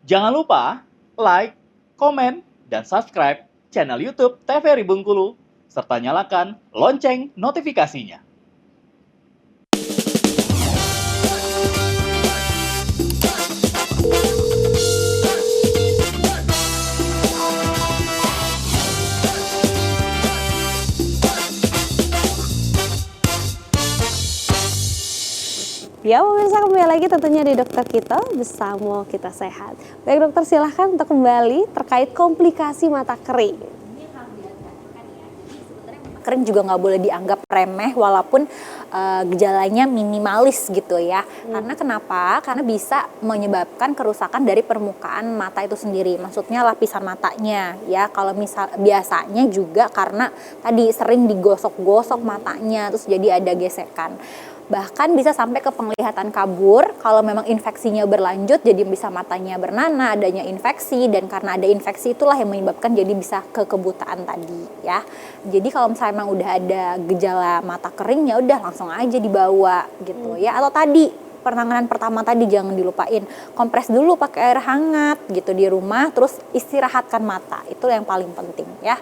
Jangan lupa like, komen, dan subscribe channel YouTube TVRI Bengkulu, serta nyalakan lonceng notifikasinya. Ya pemirsa, kembali lagi tentunya di Dokter Kita bersama Kita Sehat. Baik dokter, silahkan untuk kembali terkait komplikasi mata kering. Kering juga nggak boleh dianggap remeh walaupun gejalanya minimalis gitu ya. Karena kenapa? Karena bisa menyebabkan kerusakan dari permukaan mata itu sendiri. Maksudnya lapisan matanya ya. Kalau misal biasanya juga karena tadi sering digosok-gosok matanya terus jadi ada gesekan. Bahkan bisa sampai ke penglihatan kabur kalau memang infeksinya berlanjut, jadi bisa matanya bernanah, adanya infeksi, dan karena ada infeksi itulah yang menyebabkan jadi bisa ke kebutaan tadi ya. Jadi kalau misalnya memang udah ada gejala mata kering ya udah langsung aja dibawa gitu ya. Atau tadi penanganan pertama tadi jangan dilupain, kompres dulu pakai air hangat gitu di rumah, terus istirahatkan mata, itu yang paling penting ya.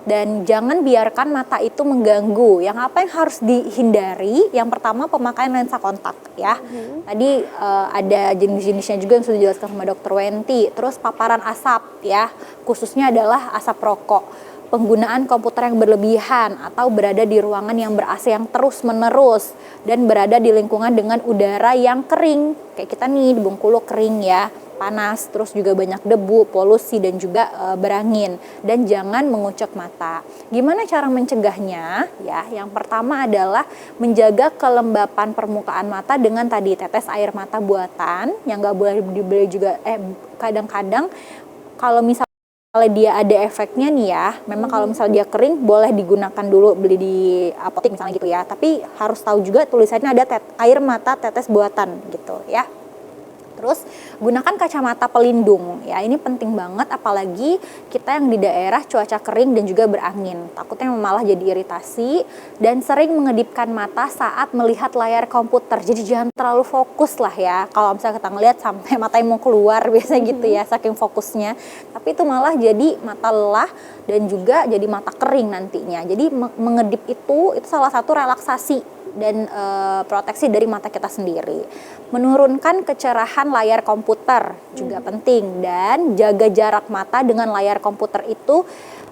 Dan jangan biarkan mata itu mengganggu. Yang apa yang harus dihindari? Yang pertama pemakaian lensa kontak ya. Tadi ada jenis-jenisnya juga yang sudah dijelaskan sama Dokter Wenti. Terus paparan asap ya, khususnya adalah asap rokok. Penggunaan komputer yang berlebihan atau berada di ruangan yang ber-AC yang terus-menerus dan berada di lingkungan dengan udara yang kering. Kayak kita nih di Bengkulu kering ya, panas, terus juga banyak debu, polusi dan juga berangin, dan jangan mengucek mata. Gimana cara mencegahnya? Ya, yang pertama adalah menjaga kelembapan permukaan mata dengan tadi tetes air mata buatan yang nggak boleh dibeli juga. Kadang-kadang kalau misalnya dia ada efeknya nih ya, memang kalau misalnya dia kering boleh digunakan dulu, beli di apotek misalnya gitu ya, tapi harus tahu juga tulisannya ada air mata tetes buatan gitu ya. Terus gunakan kacamata pelindung ya, ini penting banget apalagi kita yang di daerah cuaca kering dan juga berangin, takutnya malah jadi iritasi dan sering mengedipkan mata saat melihat layar komputer. Jadi jangan terlalu fokus lah ya, kalau misalnya kita ngeliat sampai matanya mau keluar biasanya gitu ya saking fokusnya, tapi itu malah jadi mata lelah dan juga jadi mata kering nantinya. Jadi mengedip itu salah satu relaksasi dan proteksi dari mata kita sendiri. Menurunkan kecerahan layar komputer juga penting, dan jaga jarak mata dengan layar komputer itu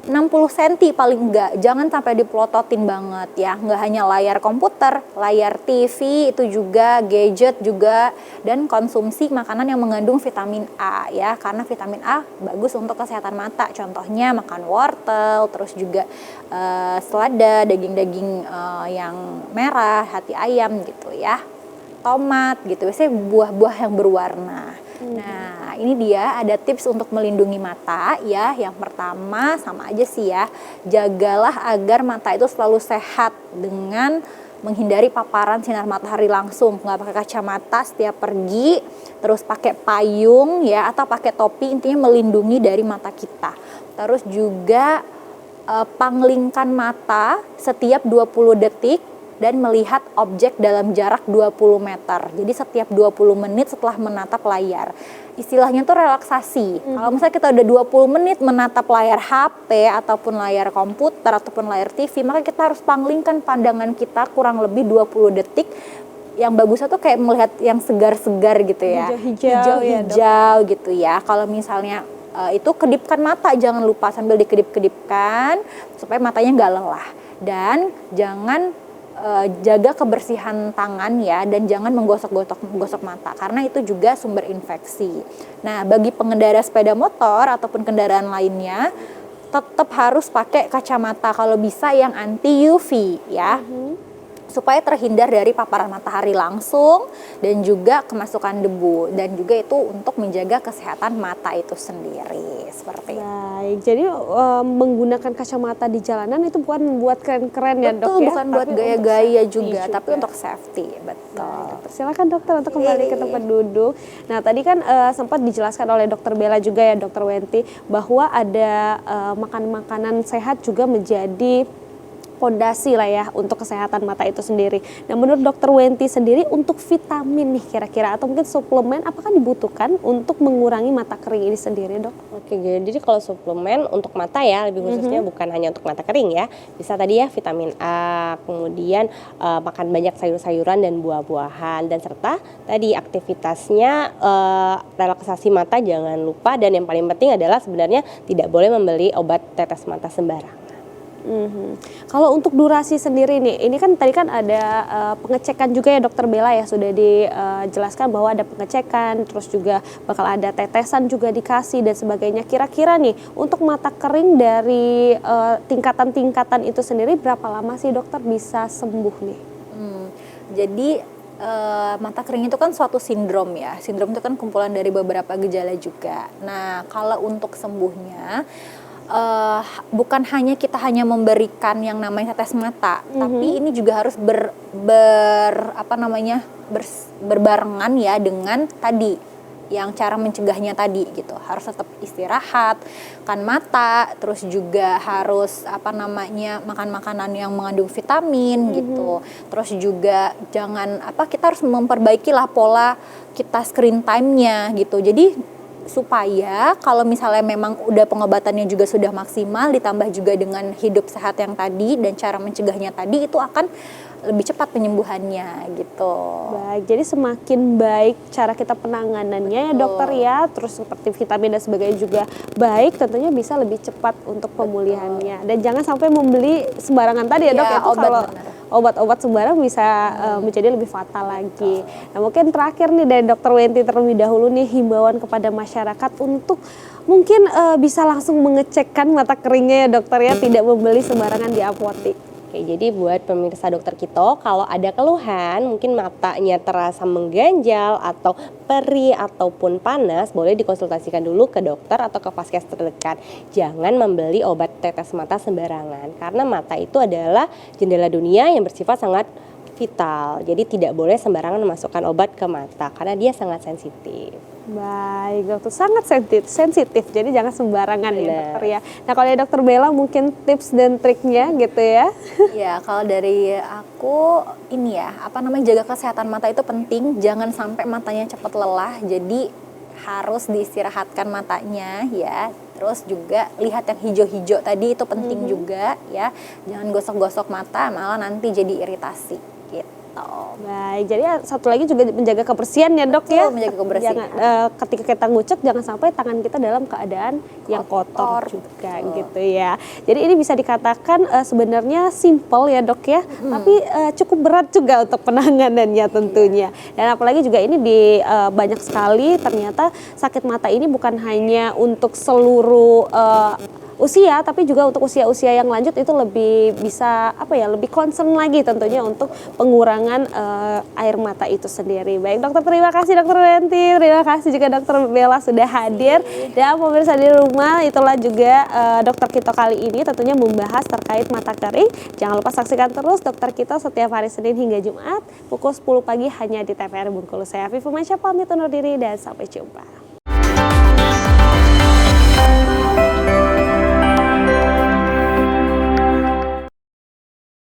60 cm paling enggak, jangan sampai dipelototin banget ya. Enggak hanya layar komputer, layar TV itu juga, gadget juga, dan konsumsi makanan yang mengandung vitamin A ya, karena vitamin A bagus untuk kesehatan mata. Contohnya makan wortel, terus juga selada, daging-daging yang merah, hati ayam gitu ya, tomat gitu, biasanya buah-buah yang berwarna. Nah, ini dia ada tips untuk melindungi mata ya. Yang pertama sama aja sih ya, jagalah agar mata itu selalu sehat dengan menghindari paparan sinar matahari langsung, nggak pakai kacamata setiap pergi, terus pakai payung ya atau pakai topi, intinya melindungi dari mata kita. Terus juga panglingkan mata setiap 20 detik dan melihat objek dalam jarak 20 meter. Jadi setiap 20 menit setelah menatap layar. Istilahnya tuh relaksasi. Kalau misalnya kita udah 20 menit menatap layar HP ataupun layar komputer ataupun layar TV, maka kita harus panglingkan pandangan kita kurang lebih 20 detik. Yang bagusnya tuh kayak melihat yang segar-segar gitu ya. Hijau-hijau gitu ya. Kalau misalnya itu kedipkan mata, jangan lupa sambil dikedip-kedipkan supaya matanya nggak lelah. Dan jangan jaga kebersihan tangan ya, dan jangan menggosok mata karena itu juga sumber infeksi. Nah, bagi pengendara sepeda motor ataupun kendaraan lainnya tetap harus pakai kacamata kalau bisa yang anti UV ya. Supaya terhindar dari paparan matahari langsung dan juga kemasukan debu, dan juga itu untuk menjaga kesehatan mata itu sendiri seperti itu. Baik, jadi menggunakan kacamata di jalanan itu bukan buat keren-keren ya dok? Betul, ya? bukan buat gaya-gaya juga, tapi untuk safety, betul. Silakan dokter untuk kembali ke tempat duduk. Nah tadi kan sempat dijelaskan oleh dokter Bella juga ya, dokter Wenti, bahwa ada makanan-makanan sehat juga menjadi pondasi lah ya untuk kesehatan mata itu sendiri. Nah, menurut Dokter Wenti sendiri untuk vitamin nih kira-kira atau mungkin suplemen apakah dibutuhkan untuk mengurangi mata kering ini sendiri, Dok? Oke, jadi kalau suplemen untuk mata ya, lebih khususnya bukan hanya untuk mata kering ya. Bisa tadi ya vitamin A, kemudian makan banyak sayur-sayuran dan buah-buahan, dan serta tadi aktivitasnya relaksasi mata jangan lupa, dan yang paling penting adalah sebenarnya tidak boleh membeli obat tetes mata sembarangan. Kalau untuk durasi sendiri nih, ini kan tadi kan ada pengecekan juga ya Dokter Bella ya, sudah dijelaskan bahwa ada pengecekan, terus juga bakal ada tetesan juga dikasih dan sebagainya. Kira-kira nih untuk mata kering dari tingkatan-tingkatan itu sendiri berapa lama sih dokter bisa sembuh nih? Jadi mata kering itu kan suatu sindrom ya. Sindrom itu kan kumpulan dari beberapa gejala juga. Nah, kalau untuk sembuhnya bukan hanya kita hanya memberikan yang namanya tetes mata, tapi ini juga harus berbarengan ya dengan tadi yang cara mencegahnya tadi gitu. Harus tetap istirahat, kan mata, terus juga harus makan makanan yang mengandung vitamin gitu. Terus juga kita harus memperbaiki lah pola kita screen time-nya gitu. Jadi supaya kalau misalnya memang udah pengobatannya juga sudah maksimal, ditambah juga dengan hidup sehat yang tadi dan cara mencegahnya tadi, itu akan lebih cepat penyembuhannya gitu. Baik, jadi semakin baik cara kita penanganannya ya dokter ya, terus seperti vitamin dan sebagainya juga baik, tentunya bisa lebih cepat untuk pemulihannya. Dan jangan sampai membeli sembarangan tadi ya dok, itu kalau obat-obat sembarang bisa menjadi lebih fatal lagi. Nah, mungkin terakhir nih dari Dokter Wenti terlebih dahulu nih, himbauan kepada masyarakat untuk mungkin bisa langsung mengecekkan mata keringnya ya dokter ya, tidak membeli sembarangan di apotek. Oke, jadi buat pemirsa Dokter Kito, kalau ada keluhan mungkin matanya terasa mengganjal atau perih ataupun panas, boleh dikonsultasikan dulu ke dokter atau ke vaskes terdekat. Jangan membeli obat tetes mata sembarangan, karena mata itu adalah jendela dunia yang bersifat sangat vital. Jadi tidak boleh sembarangan memasukkan obat ke mata karena dia sangat sensitif. Baik dokter, sangat sensitif, jadi jangan sembarangan ya dokter ya. Nah kalau ya Dokter Bella mungkin tips dan triknya gitu ya. Ya kalau dari aku ini ya, jaga kesehatan mata itu penting, jangan sampai matanya cepat lelah, jadi harus diistirahatkan matanya ya. Terus juga lihat yang hijau-hijau tadi itu penting juga ya, jangan gosok-gosok mata malah nanti jadi iritasi gitu. Baik, jadi satu lagi juga menjaga kebersihan ya dok. Betul, ya. menjaga kebersihan. Ketika kita ngucek jangan sampai tangan kita dalam keadaan yang kotor juga gitu ya. Jadi ini bisa dikatakan sebenarnya simple ya dok ya, tapi cukup berat juga untuk penanganannya tentunya. Dan apalagi juga ini banyak sekali ternyata sakit mata ini bukan hanya untuk seluruh usia, tapi juga untuk usia-usia yang lanjut itu lebih bisa lebih concern lagi tentunya untuk pengurangan air mata itu sendiri. Baik dokter, terima kasih Dokter Wenti, terima kasih juga Dokter Bella sudah hadir. Dan pemirsa di rumah, itulah juga Dokter Kito kali ini tentunya membahas terkait mata kering. Jangan lupa saksikan terus Dokter Kito setiap hari Senin hingga Jumat pukul 10 pagi hanya di TVRI Bengkulu. Saya Afifu Masya pamit undur diri dan sampai jumpa.